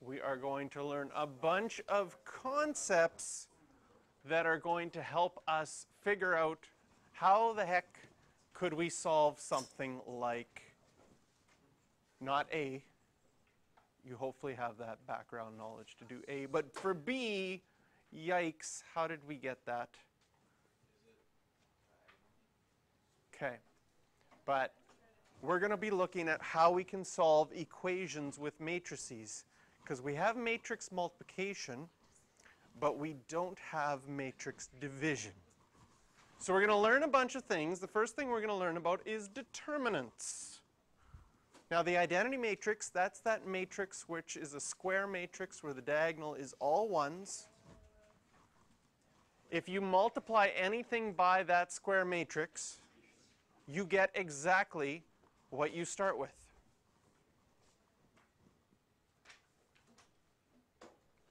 we are going to learn a bunch of concepts that are going to help us figure out how the heck could we solve something like, not A, you hopefully have that background knowledge to do A, but for B, yikes, how did we get that? Okay, but we're going to be looking at how we can solve equations with matrices, because we have matrix multiplication, but we don't have matrix division. So we're going to learn a bunch of things. The first thing we're going to learn about is determinants. Now the identity matrix, that's that matrix which is a square matrix where the diagonal is all ones. If you multiply anything by that square matrix, you get exactly what you start with.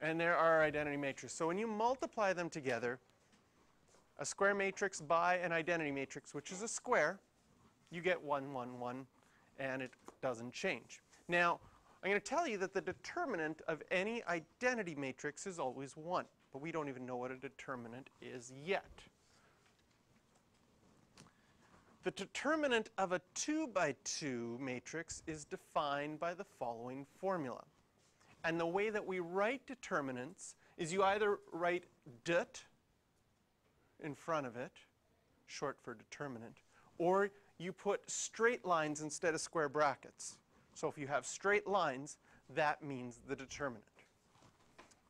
And there are identity matrices. So when you multiply them together, a square matrix by an identity matrix, which is a square, you get 1, 1, 1, and it doesn't change. Now, I'm going to tell you that the determinant of any identity matrix is always 1, but we don't even know what a determinant is yet. The determinant of a 2 by 2 matrix is defined by the following formula. And the way that we write determinants is you either write det in front of it, short for determinant, or you put straight lines instead of square brackets. So if you have straight lines, that means the determinant.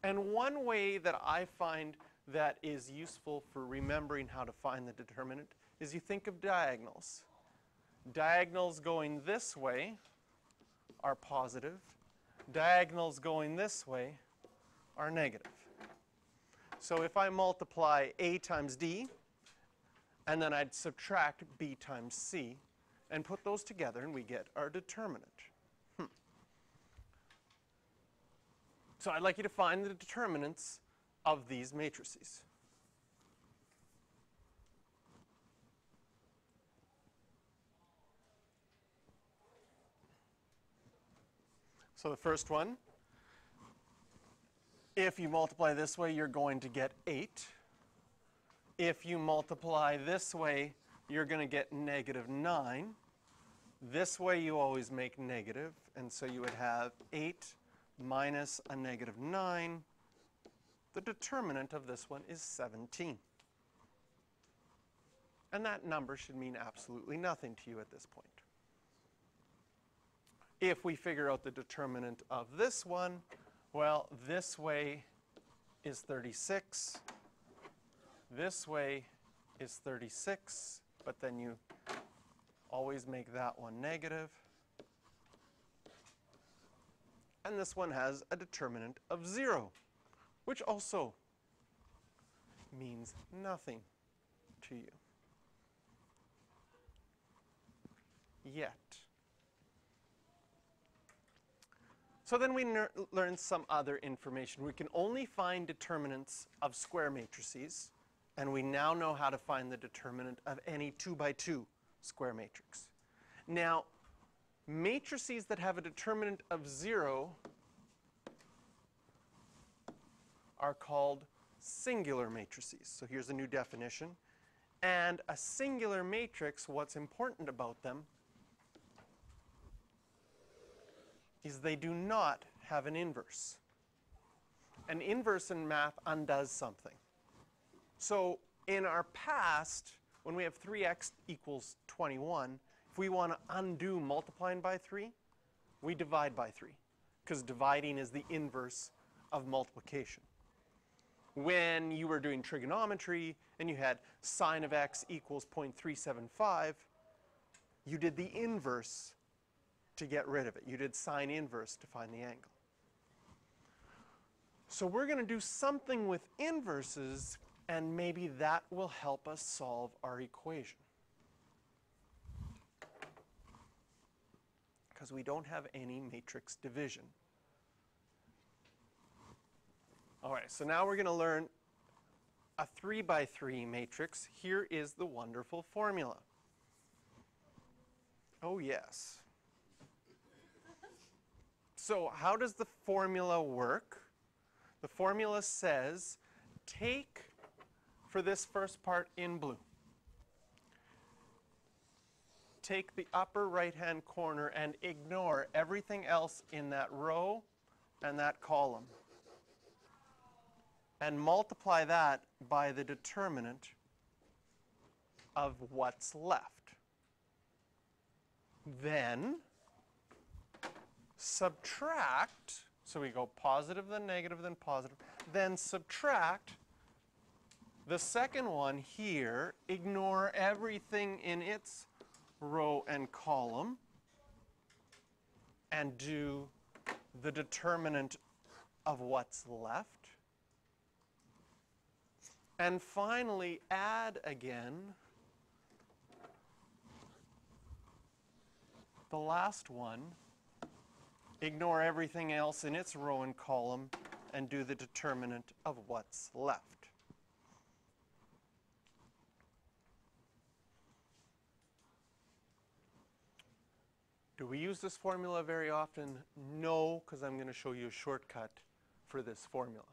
And one way that I find that is useful for remembering how to find the determinant is you think of diagonals. Diagonals going this way are positive. Diagonals going this way are negative. So if I multiply A times D, and then I'd subtract B times C, and put those together, and we get our determinant. So I'd like you to find the determinants of these matrices. So the first one, if you multiply this way, you're going to get 8. If you multiply this way, you're going to get negative 9. This way you always make negative, and so you would have 8 minus a negative 9. The determinant of this one is 17. And that number should mean absolutely nothing to you at this point. If we figure out the determinant of this one, well, this way is 36. This way is 36, but then you always make that one negative. And this one has a determinant of 0, which also means nothing to you yet. So then we learn some other information. We can only find determinants of square matrices, and we now know how to find the determinant of any 2 by 2 square matrix. Now, matrices that have a determinant of 0 are called singular matrices. So here's a new definition. And a singular matrix, what's important about them is they do not have an inverse. An inverse in math undoes something. So in our past, when we have 3x equals 21, if we want to undo multiplying by 3, we divide by 3, because dividing is the inverse of multiplication. When you were doing trigonometry and you had sine of x equals 0.375, you did the inverse to get rid of it. You did sine inverse to find the angle. So we're going to do something with inverses, and maybe that will help us solve our equation. Because we don't have any matrix division. All right, so now we're going to learn a 3 by 3 matrix. Here is the wonderful formula. Oh, yes. So how does the formula work? The formula says take, for this first part in blue, take the upper right-hand corner and ignore everything else in that row and that column. And multiply that by the determinant of what's left. Then subtract, so we go positive, then negative, then positive, then subtract the second one here, ignore everything in its row and column, and do the determinant of what's left. And finally, add again the last one, ignore everything else in its row and column, and do the determinant of what's left. Do we use this formula very often? No, because I'm going to show you a shortcut for this formula.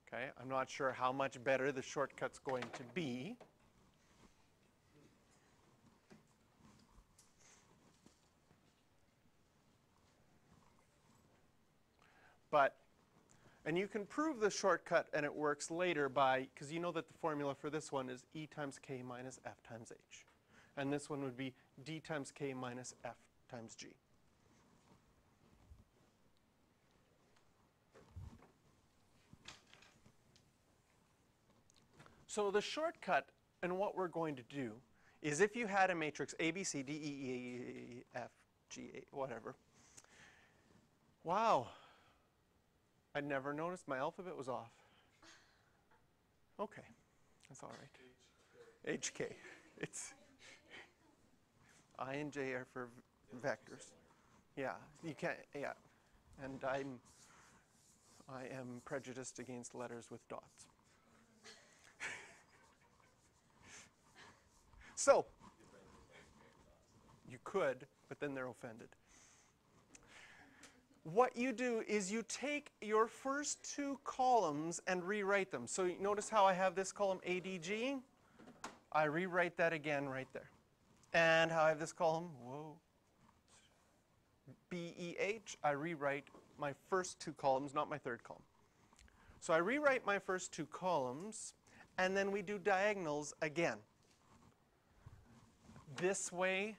Okay, I'm not sure how much better the shortcut's going to be. But, and you can prove the shortcut and it works later by, because you know that the formula for this one is E times K minus F times H. And this one would be D times K minus F times G. So the shortcut and what we're going to do is if you had a matrix A, B, C, D, E, F, G, A, whatever. Wow. I'd never noticed my alphabet was off. Okay, that's all right. HK. It's I and J are for vectors. Yeah, you can't, yeah. And I am prejudiced against letters with dots. So, you could, but then they're offended. What you do is you take your first two columns and rewrite them. So you notice how I have this column ADG? I rewrite that again right there. And how I have this column, whoa, BEH, I rewrite my first two columns, not my third column. So I rewrite my first two columns, and then we do diagonals again. This way,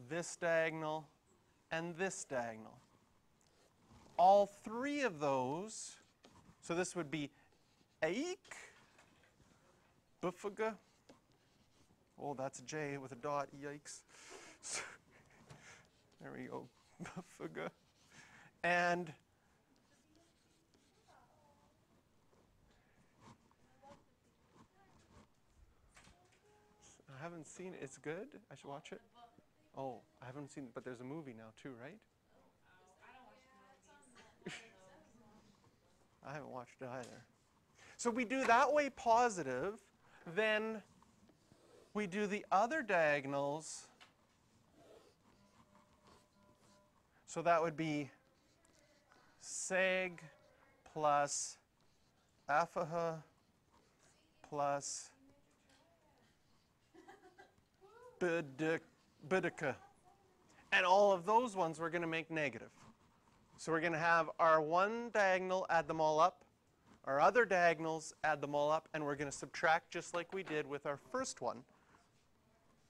this diagonal, and this diagonal. All three of those, so this would be Aik, Bufuga. Oh, that's a J with a dot, yikes. There we go, Bufuga. And I haven't seen it. It's good? I should watch it? Oh, I haven't seen it, but there's a movie now too, right? I haven't watched it either. So we do that way positive, then we do the other diagonals. So that would be seg plus afaha plus bidika. And all of those ones we're going to make negative. So we're going to have our one diagonal, add them all up, our other diagonals, add them all up, and we're going to subtract just like we did with our first one.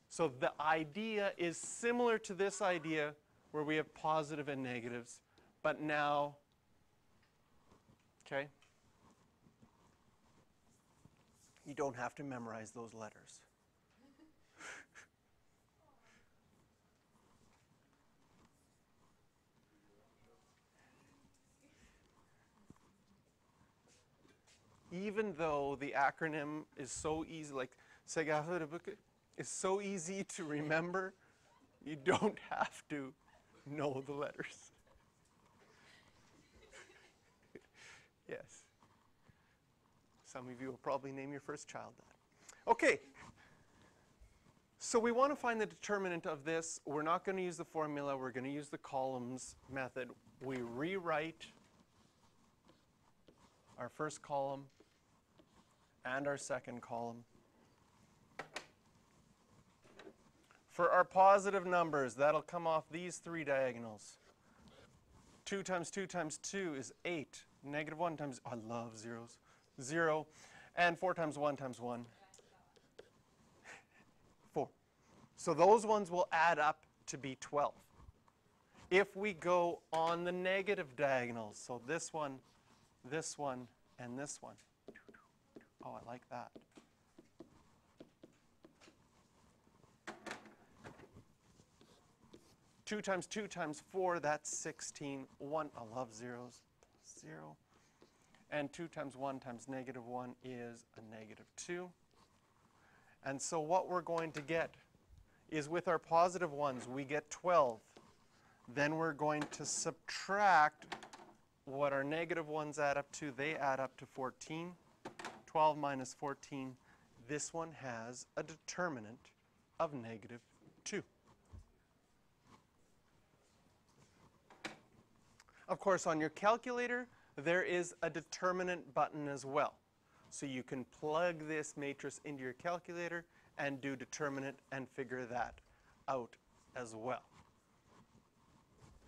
So the idea is similar to this idea where we have positive and negatives, but now, okay, you don't have to memorize those letters. Even though the acronym is so easy, like SEGAHURABUKA is so easy to remember, you don't have to know the letters. Yes. Some of you will probably name your first child that. Okay. So we want to find the determinant of this. We're not going to use the formula. We're going to use the columns method. We rewrite our first column and our second column. For our positive numbers, that'll come off these three diagonals. 2 times 2 times 2 is 8. Negative 1 times, I love zeros, 0. And 4 times 1 times 1, 4. So those ones will add up to be 12. If we go on the negative diagonals, so this one, and this one. Oh, I like that. Two times 2 times 4, that's 16. 1, I love zeros, 0. And 2 times 1 times negative 1 is a negative 2. And so what we're going to get is with our positive ones, we get 12. Then we're going to subtract what our negative ones add up to. They add up to 14. 12 minus 14. This one has a determinant of negative 2. Of course, on your calculator, there is a determinant button as well. So you can plug this matrix into your calculator and do determinant and figure that out as well.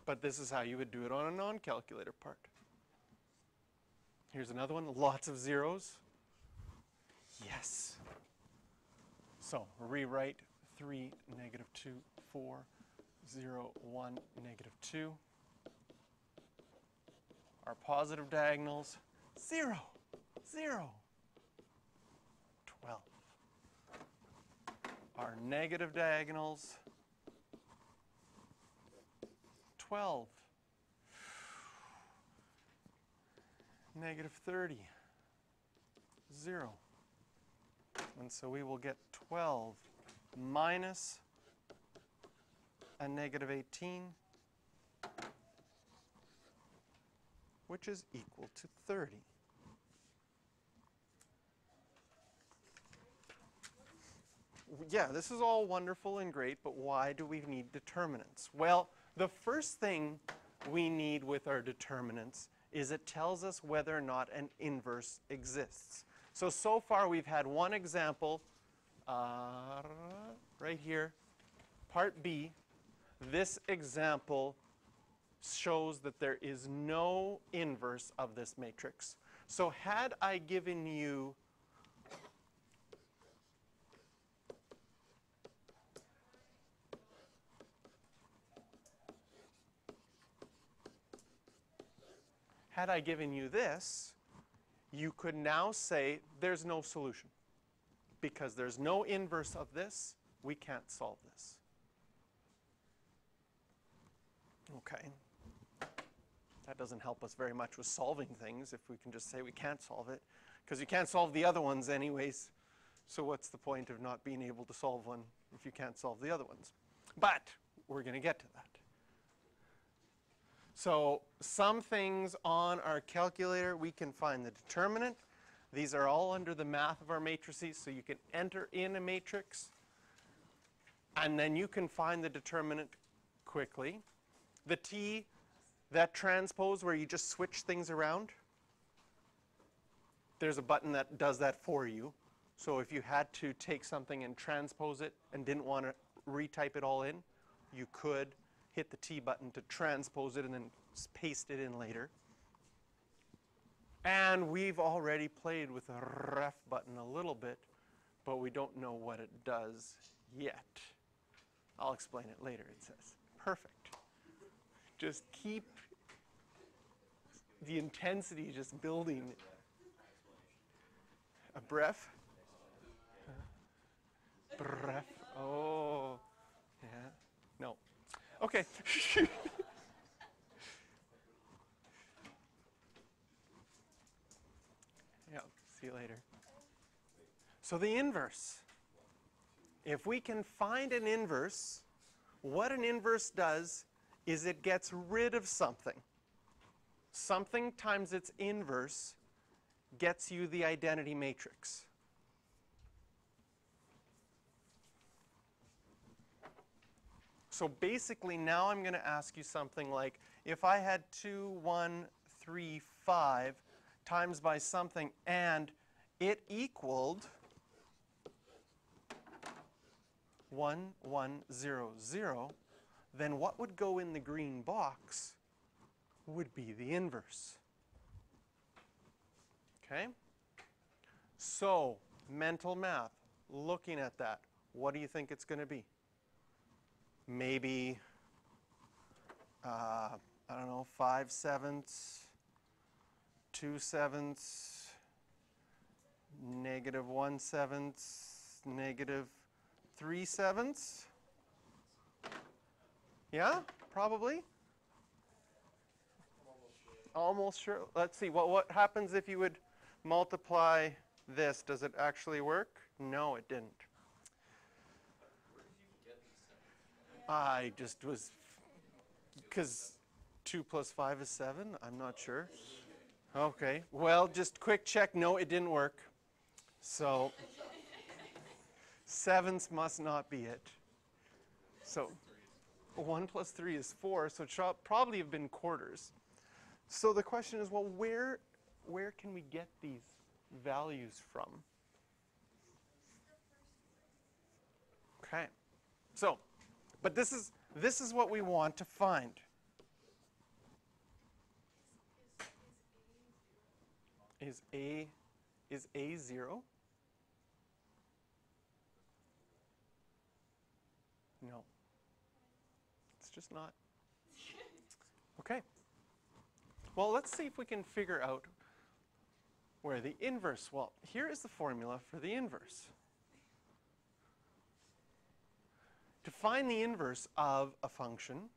But this is how you would do it on a non-calculator part. Here's another one, lots of zeros. Yes. So rewrite 3, negative 2, 4, 0, 1, negative 2. Our positive diagonals, 0, 0, 12. Our negative diagonals, 12. Negative 30, 0. And so we will get 12 minus a negative 18, which is equal to 30. Yeah, this is all wonderful and great, but why do we need determinants? Well, the first thing we need with our determinants is it tells us whether or not an inverse exists. So far we've had one example right here, part B. This example shows that there is no inverse of this matrix. So had I given you this, you could now say there's no solution. Because there's no inverse of this, we can't solve this. Okay. That doesn't help us very much with solving things if we can just say we can't solve it, because you can't solve the other ones anyways. So what's the point of not being able to solve one if you can't solve the other ones? But we're going to get to that. So some things on our calculator, we can find the determinant. These are all under the math of our matrices, so you can enter in a matrix, and then you can find the determinant quickly. The T, that transpose where you just switch things around, there's a button that does that for you. So if you had to take something and transpose it and didn't want to retype it all in, you could hit the T button to transpose it and then paste it in later. And we've already played with the ref button a little bit, but we don't know what it does yet. I'll explain it later, it says. Perfect. Just keep the intensity just building. A breath? Breath. Oh, yeah. No. Okay. Yeah, see you later. So the inverse. If we can find an inverse, what an inverse does is it gets rid of something. Something times its inverse gets you the identity matrix. So basically now I'm going to ask you something like, if I had 2, 1, 3, 5 times by something and it equaled 1, 1, 0, 0, then what would go in the green box would be the inverse. Okay? So, mental math, looking at that, what do you think it's going to be? Maybe, I don't know, 5/7, 2/7, -1/7, -3/7. Yeah, probably. Almost sure. Let's see. What happens if you would multiply this? Does it actually work? No, it didn't. I just was, because 2 + 5 is 7? I'm not sure. Okay. Well, just quick check. No, it didn't work. So 7s must not be it. So 1 + 3 is 4, so it should probably have been quarters. So the question is, well, where can we get these values from? Okay. So, but this is what we want to find. Is A 0? No. It's just not. Okay. Well, let's see if we can figure out where the inverse. Well, here is the formula for the inverse. To find the inverse of a function,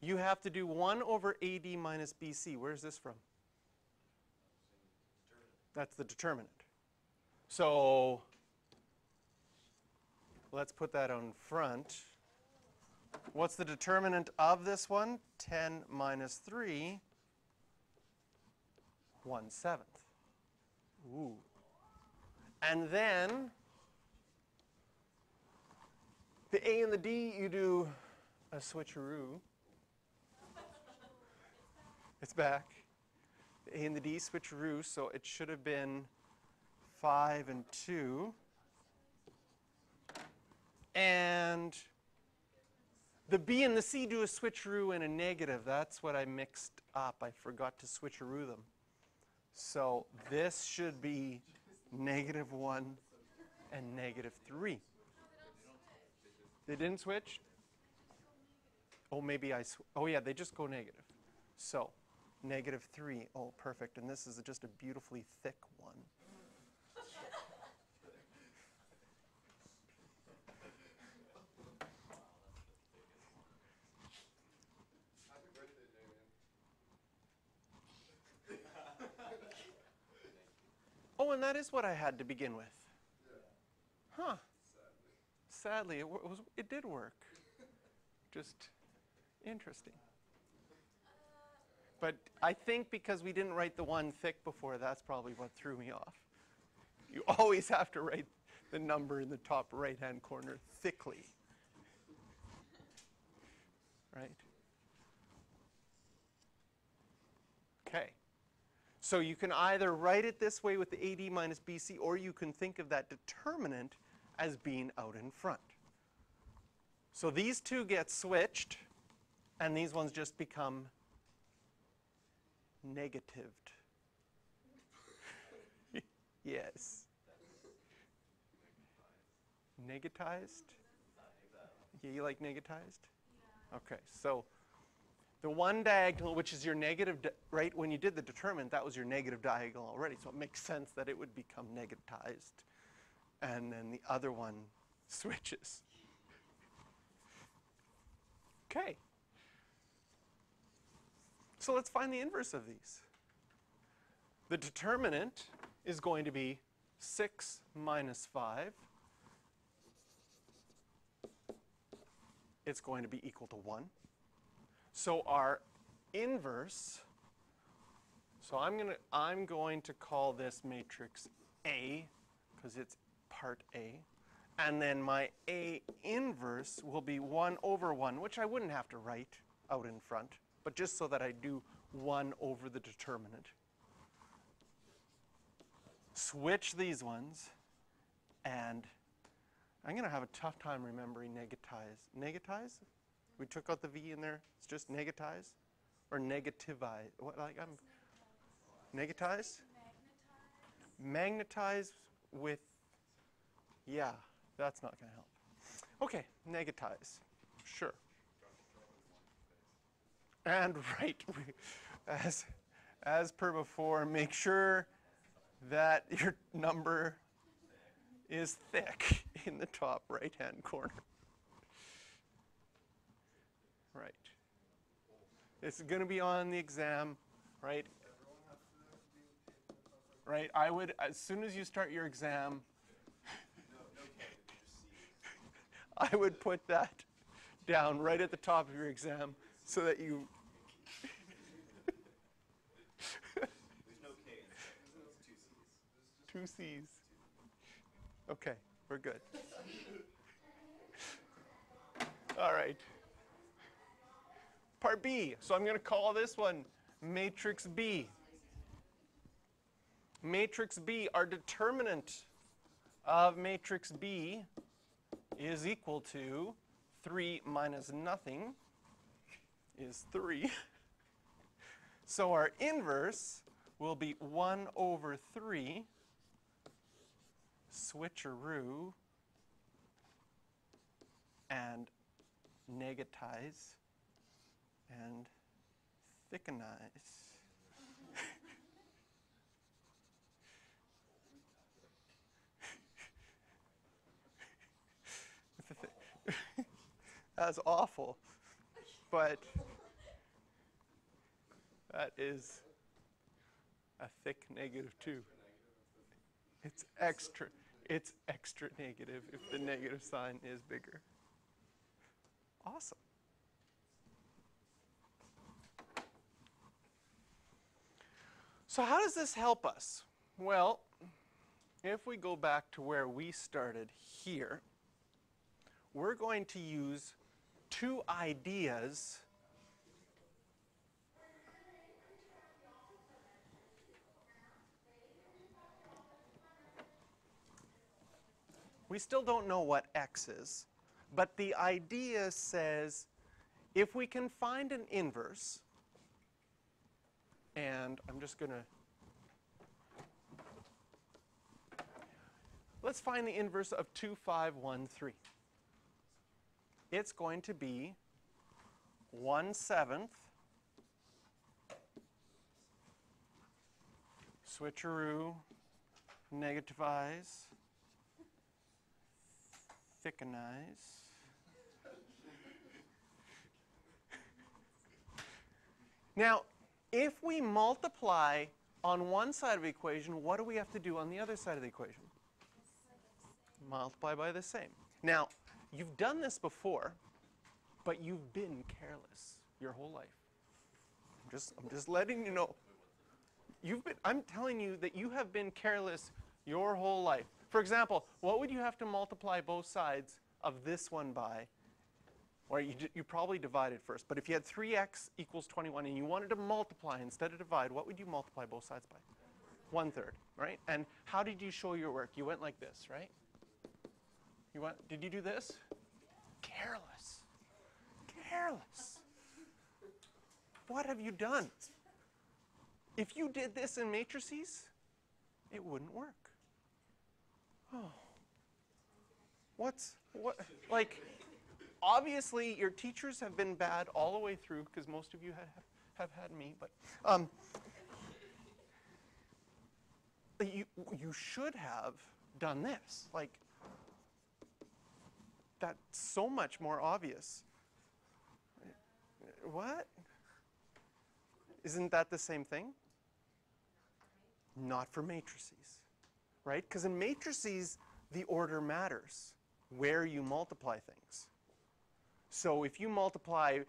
you have to do 1 over AD minus BC. Where is this from? That's the determinant. So let's put that on front. What's the determinant of this one? 10 minus 3, 1/7. Ooh. And then the A and the D, you do a switcheroo. It's back. The A and the D switcheroo, so it should have been 5 and 2. And the B and the C do a switcheroo and a negative. That's what I mixed up. I forgot to switcheroo them. So this should be -1 and -3. They didn't switch? Oh, maybe oh yeah, they just go negative. So -3. Oh, perfect. And this is just a beautifully thick one. Oh, and that is what I had to begin with. Huh. Sadly, it did work. Just interesting. But I think because we didn't write the one thick before, that's probably what threw me off. You always have to write the number in the top right-hand corner thickly. Right? Okay. So you can either write it this way with the AD minus BC, or you can think of that determinant as being out in front. So these two get switched, and these ones just become negatived. Yes. Negatized? Yeah, you like negatized? Okay, so the one diagonal, which is your negative, right, when you did the determinant, that was your negative diagonal already, so it makes sense that it would become negativized. And then the other one switches. Okay. So let's find the inverse of these. The determinant is going to be 6 minus 5. It's going to be equal to 1. So our inverse, so I'm going to call this matrix A, because it's part A. And then my A inverse will be 1 over 1, which I wouldn't have to write out in front, but just so that I do 1 over the determinant. Switch these ones, and I'm going to have a tough time remembering negatize. Negatize? We took out the V in there. It's just negatize? Or negativize? What, like I'm negatize? Magnetize with, yeah, that's not going to help. Okay, negatize. Sure. And right, as per before, make sure that your number is thick in the top right-hand corner. Right. It's going to be on the exam, right? Right. I would, as soon as you start your exam, I would put that down right at the top of your exam so that you. There's no K in there. It's 2 C's. 2 C's. Okay, we're good. All right. Part B. So I'm going to call this one matrix B. Matrix B, our determinant of matrix B is equal to 3 minus nothing is 3. So our inverse will be 1 over 3, switcheroo, and negatize, and thickenize. That's awful, but that is a thick negative 2. It's extra negative if the negative sign is bigger. Awesome. So how does this help us? Well, if we go back to where we started here, we're going to use 2 ideas we still don't know what x is, but the idea says if we can find an inverse, and I'm just going to, let's find the inverse of 2, 5, 1, 3. It's going to be 1/7, switcheroo, negativize, thickenize. Now, if we multiply on one side of the equation, what do we have to do on the other side of the equation? Multiply by the same. Now, you've done this before, but you've been careless your whole life. I'm just letting you know. I'm telling you that you have been careless your whole life. For example, what would you have to multiply both sides of this one by? Or you probably divided first, but if you had 3x equals 21 and you wanted to multiply instead of divide, what would you multiply both sides by? 1/3, right? And how did you show your work? You went like this, right? Did you do this? Careless. Careless. What have you done? If you did this in matrices, it wouldn't work. Oh. Like, obviously your teachers have been bad all the way through because most of you have had me, but you should have done this. Like, that's so much more obvious. What? Isn't that the same thing? Not for matrices, right? Because in matrices, the order matters, where you multiply things. So if you multiply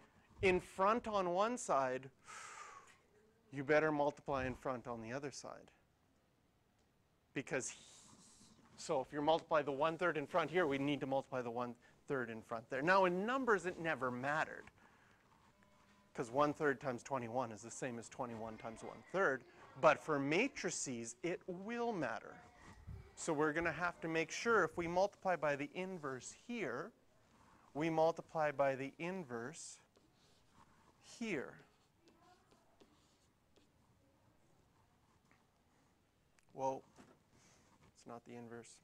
in front on one side, you better multiply in front on the other side. Because So if you multiply the 1/3 in front here, we need to multiply the 1/3 in front there. Now in numbers, it never mattered, because 1/3 times 21 is the same as 21 times 1/3. But for matrices, it will matter. So we're going to have to make sure if we multiply by the inverse here, we multiply by the inverse here. Whoa, it's not the inverse.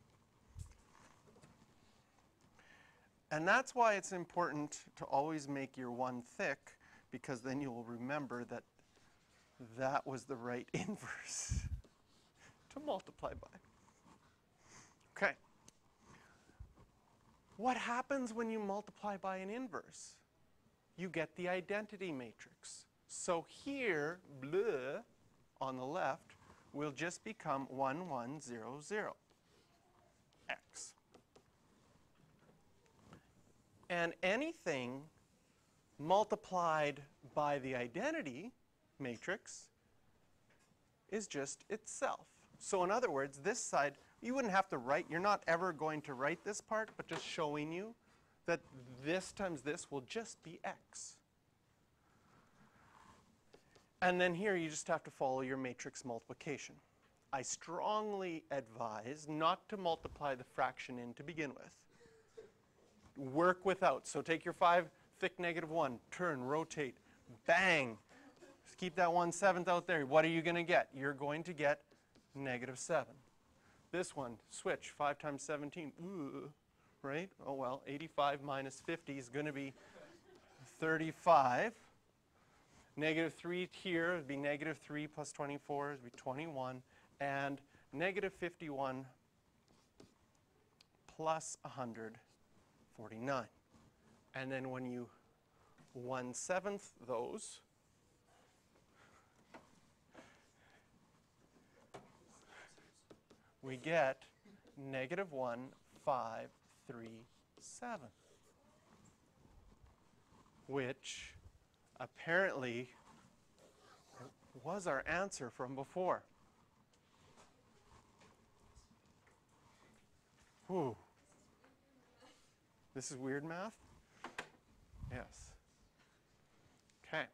And that's why it's important to always make your one thick, because then you'll remember that that was the right inverse to multiply by. Okay. What happens when you multiply by an inverse? You get the identity matrix. So here, bleh, on the left, will just become 1, 1, 0, 0, x. And anything multiplied by the identity matrix is just itself. So in other words, this side, you wouldn't have to write, you're not ever going to write this part, but just showing you that this times this will just be x. And then here you just have to follow your matrix multiplication. I strongly advise not to multiply the fraction in to begin with. Work without. So take your 5, thick -1, turn, rotate, bang. Just keep that 1/7 out there. What are you going to get? You're going to get -7. This one, switch, 5 times 17, ooh, right? Oh well, 85 minus 50 is going to be 35. -3 here would be -3 plus 24 would be 21. And -51 plus 149. And then when you 1/7 those, we get -1,537, which apparently was our answer from before. Whew. This is weird math? Yes. Okay.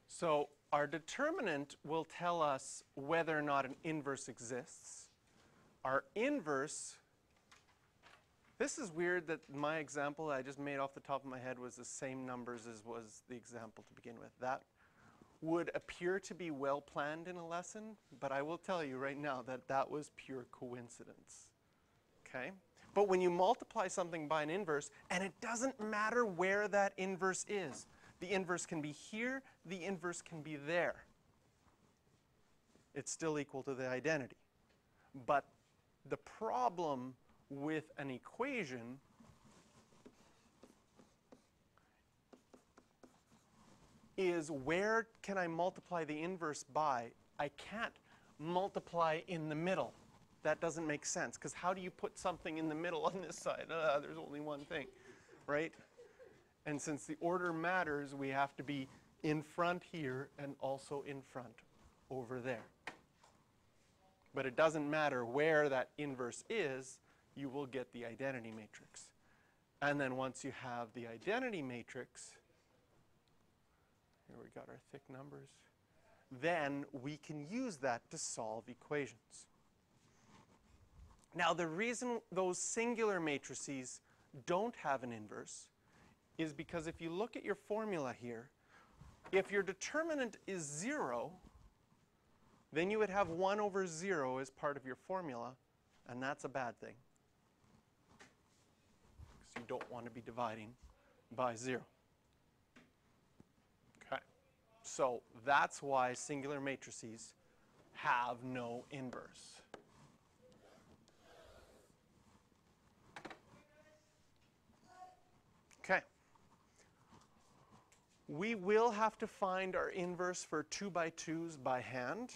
So our determinant will tell us whether or not an inverse exists. Our inverse, this is weird that my example I just made off the top of my head was the same numbers as was the example to begin with. That would appear to be well planned in a lesson, but I will tell you right now that that was pure coincidence. Okay? But when you multiply something by an inverse, and it doesn't matter where that inverse is, the inverse can be here, the inverse can be there. It's still equal to the identity. But the problem with an equation is where can I multiply the inverse by? I can't multiply in the middle. That doesn't make sense, because how do you put something in the middle on this side? There's only one thing, right? And since the order matters, we have to be in front here and also in front over there. But it doesn't matter where that inverse is, you will get the identity matrix. And then once you have the identity matrix, here we got our thick numbers, then we can use that to solve equations. Now the reason those singular matrices don't have an inverse is because if you look at your formula here, if your determinant is 0, then you would have 1 over 0 as part of your formula, and that's a bad thing, because you don't want to be dividing by 0. Okay, so that's why singular matrices have no inverse. Okay. We will have to find our inverse for 2x2s by hand.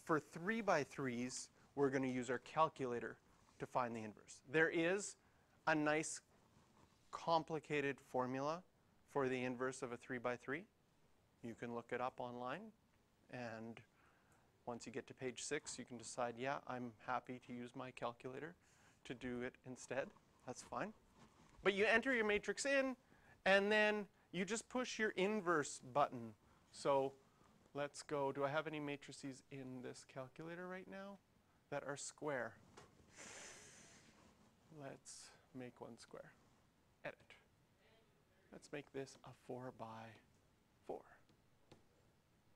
For 3x3s, we're going to use our calculator to find the inverse. There is a nice complicated formula for the inverse of a 3x3. You can look it up online, and Once you get to page 6, you can decide, yeah, I'm happy to use my calculator to do it instead. That's fine. But you enter your matrix in, and then you just push your inverse button. So let's go. Do I have any matrices in this calculator right now that are square? Let's make one square. Edit. Let's make this a 4 by 4.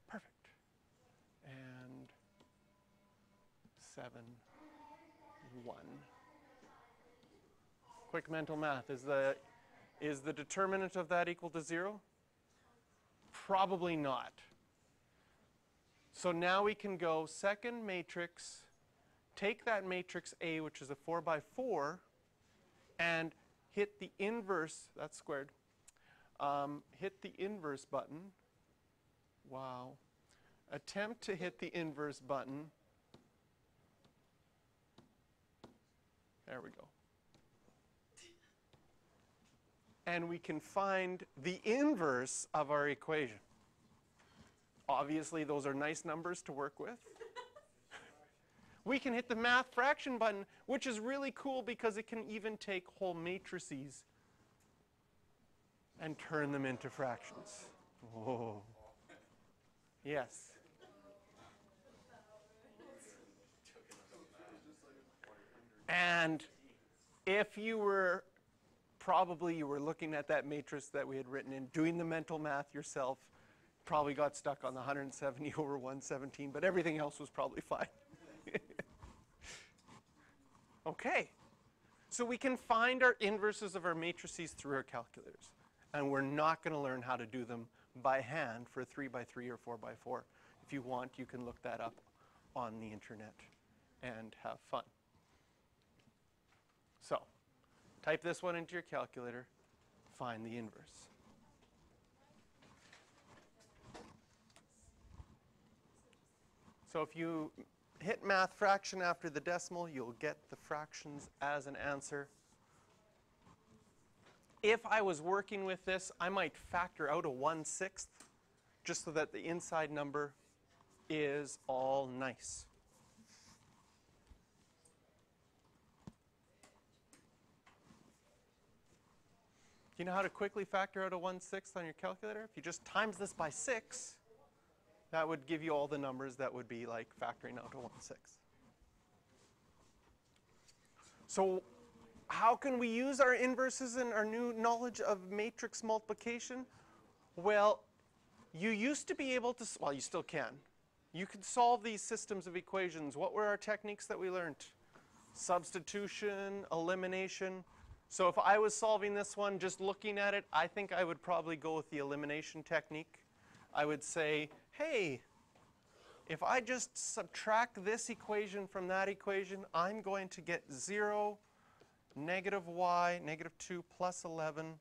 Perfect. And 7, 1. Quick mental math. Is the determinant of that equal to 0? Probably not. So now we can go second matrix, take that matrix A, which is a 4 by 4, and hit the inverse, that's squared, hit the inverse button. Wow. Attempt to hit the inverse button. There we go. And we can find the inverse of our equation. Obviously, those are nice numbers to work with. We can hit the math fraction button, which is really cool because it can even take whole matrices and turn them into fractions. Whoa. Yes. And if you were, probably you were looking at that matrix that we had written in, doing the mental math yourself, probably got stuck on the 170 over 117, but everything else was probably fine. Okay, so we can find our inverses of our matrices through our calculators. And we're not going to learn how to do them by hand for 3 by 3 or 4 by 4. If you want, you can look that up on the internet and have fun. So, type this one into your calculator, find the inverse. So if you hit math fraction after the decimal, you'll get the fractions as an answer. If I was working with this, I might factor out a 1/6 just so that the inside number is all nice. Do you know how to quickly factor out a 1/6 on your calculator? If you just times this by 6, that would give you all the numbers that would be like factoring out a 1/6. So how can we use our inverses and our new knowledge of matrix multiplication? Well, you used to be able to, well, you still can. You could solve these systems of equations. What were our techniques that we learned? Substitution, elimination. So if I was solving this one, just looking at it, I think I would probably go with the elimination technique. I would say, hey, if I just subtract this equation from that equation, I'm going to get 0, negative y, negative 2 plus 11,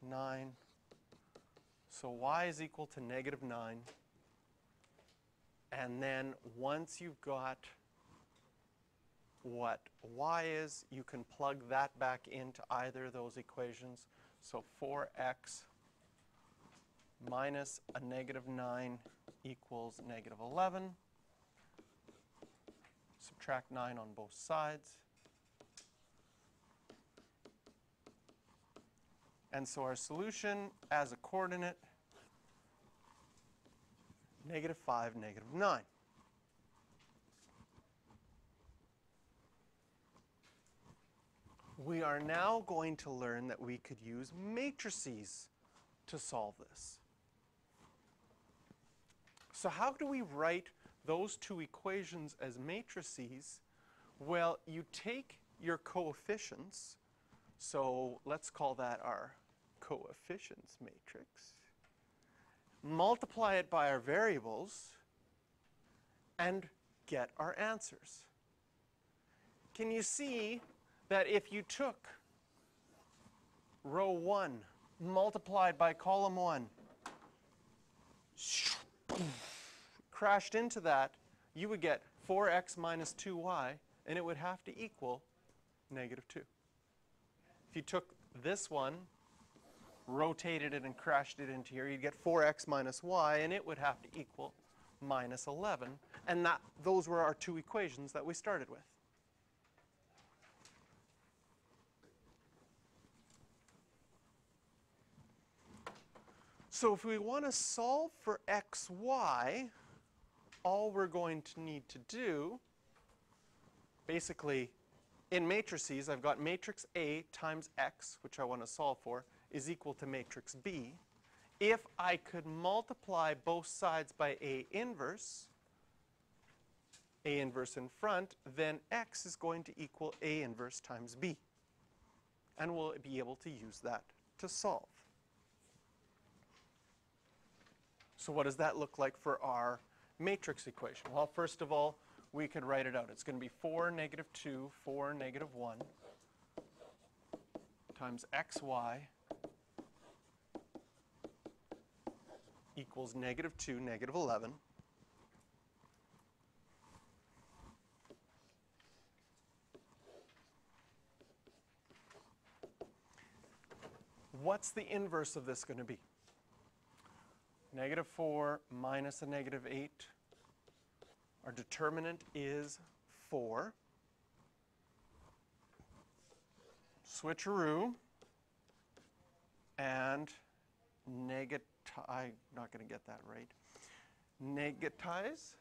9. So y is equal to negative 9. And then once you've got what y is, you can plug that back into either of those equations. So 4x minus a negative 9 equals negative 11. Subtract 9 on both sides. And so our solution as a coordinate, negative 5, negative 9. We are now going to learn that we could use matrices to solve this. So how do we write those two equations as matrices? Well, you take your coefficients, so let's call that our coefficients matrix, multiply it by our variables, and get our answers. Can you see that if you took row 1 multiplied by column 1, crashed into that, you would get 4x minus 2y, and it would have to equal negative 2. If you took this one, rotated it and crashed it into here, you'd get 4x minus y, and it would have to equal minus 11. And those were our two equations that we started with. So if we want to solve for xy, all we're going to need to do, basically, in matrices, I've got matrix A times x, which I want to solve for, is equal to matrix B. If I could multiply both sides by A inverse in front, then x is going to equal A inverse times B. And we'll be able to use that to solve. So what does that look like for our matrix equation? Well, first of all, we could write it out. It's going to be 4, negative 2, 4, negative 1 times xy equals negative 2, negative 11. What's the inverse of this going to be? Negative 4 minus a negative 8. Our determinant is 4. Switcheroo. And I'm not going to get that right. Negatize.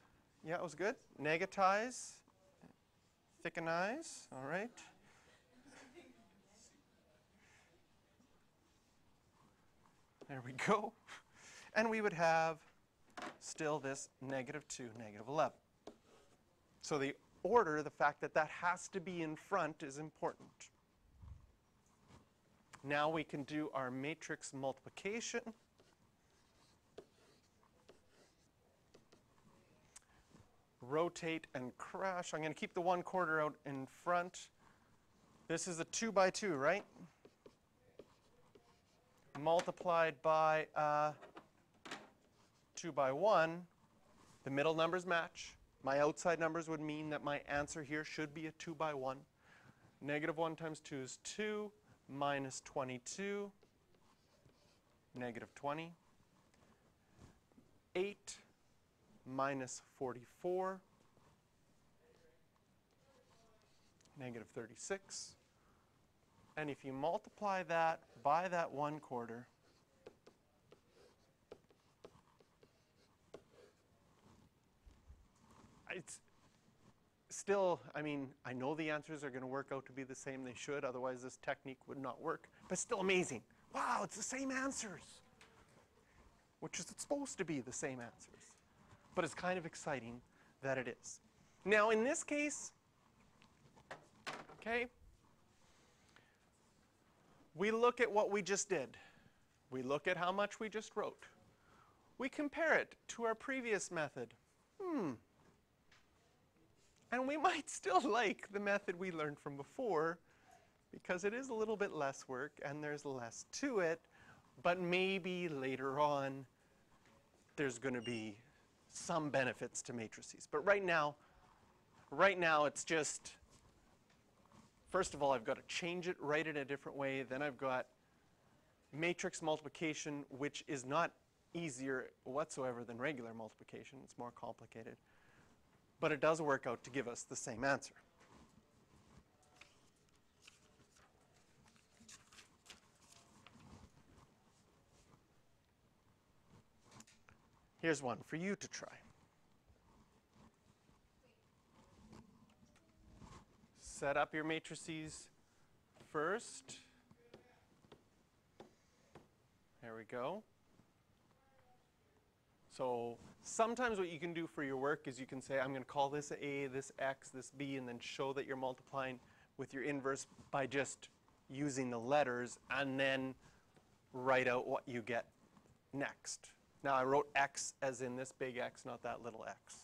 Yeah, it was good. Negatize. Thickenize. All right. There we go. And we would have still this negative 2, negative 11. So the order, the fact that that has to be in front is important. Now we can do our matrix multiplication. Rotate and crash. I'm going to keep the 1/4 out in front. This is a 2 by 2, right? Multiplied by 2 by 1. The middle numbers match. My outside numbers would mean that my answer here should be a 2 by 1. Negative 1 times 2 is 2, minus 22, negative 20. 8 minus 44, negative 36. And if you multiply that by that 1/4, it's still, I mean, I know the answers are going to work out to be the same. They should, otherwise this technique would not work. But still amazing. Wow, it's the same answers, which is supposed to be the same answers. But it's kind of exciting that it is. Now, in this case, okay, we look at what we just did. We look at how much we just wrote. We compare it to our previous method. And we might still like the method we learned from before because it is a little bit less work and there's less to it, but maybe later on there's going to be some benefits to matrices. But right now it's just, first of all, I've got to change it, write it a different way. Then I've got matrix multiplication, which is not easier whatsoever than regular multiplication. It's more complicated. But it does work out to give us the same answer. Here's one for you to try. Set up your matrices first. There we go. So sometimes what you can do for your work is you can say, I'm going to call this A, this X, this B, and then show that you're multiplying with your inverse by just using the letters, and then write out what you get next. Now I wrote X as in this big X, not that little x.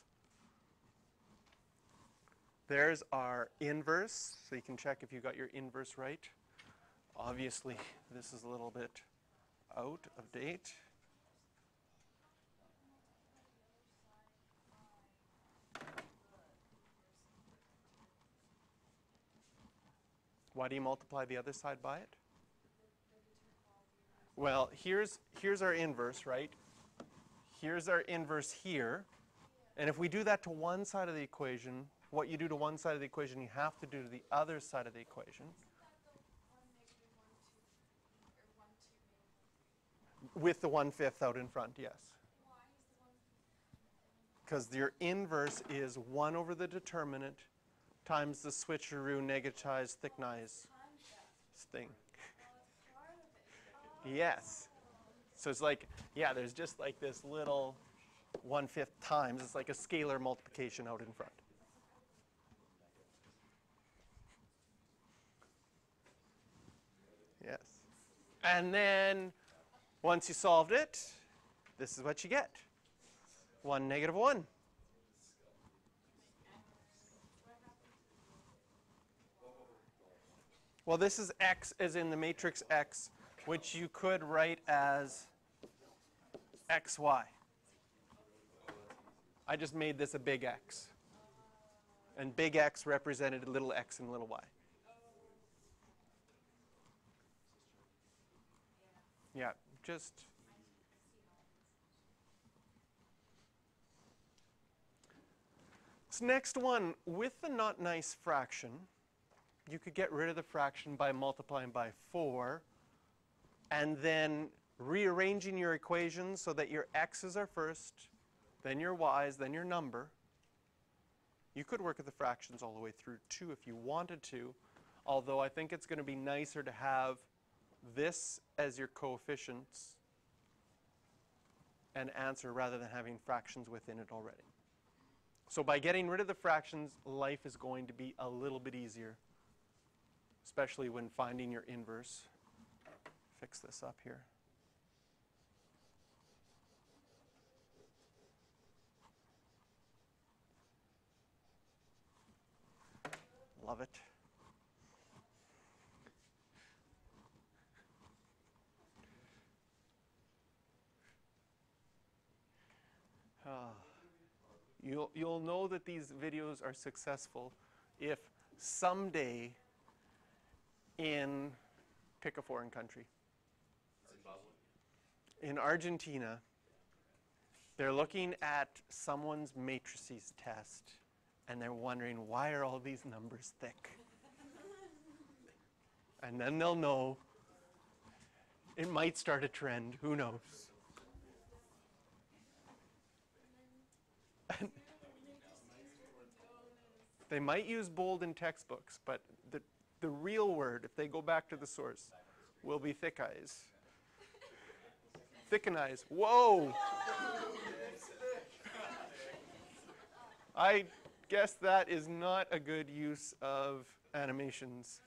There's our inverse, so you can check if you got your inverse right. Obviously, this is a little bit out of date. Why do you multiply the other side by it? Well, here's our inverse, right? Here's our inverse here. And if we do that to one side of the equation, what you do to one side of the equation, you have to do to the other side of the equation. With the 1/5 out in front, yes. Because your inverse is 1 over the determinant times the switcheroo negatized thickness thing. Yes. So it's like, yeah, there's just like this little 1/5 times. It's like a scalar multiplication out in front. Yes. And then once you solved it, this is what you get. 1, -1. Well, this is x as in the matrix X, which you could write as xy. I just made this a big X. And big X represented little x and little y. Yeah, just... This next one, with the not nice fraction, you could get rid of the fraction by multiplying by 4 and then rearranging your equations so that your x's are first, then your y's, then your number. You could work with the fractions all the way through too if you wanted to, although I think it's going to be nicer to have this as your coefficients and answer rather than having fractions within it already. So by getting rid of the fractions, life is going to be a little bit easier, especially when finding your inverse. Fix this up here. Love it. You'll know that these videos are successful if someday pick a foreign country. In Argentina, they're looking at someone's matrices test and they're wondering, why are all these numbers thick? And then they'll know it might start a trend, who knows? They might use bold in textbooks, but the real word, if they go back to the source, will be thick eyes. Thicken eyes. Whoa! I guess that is not a good use of animations.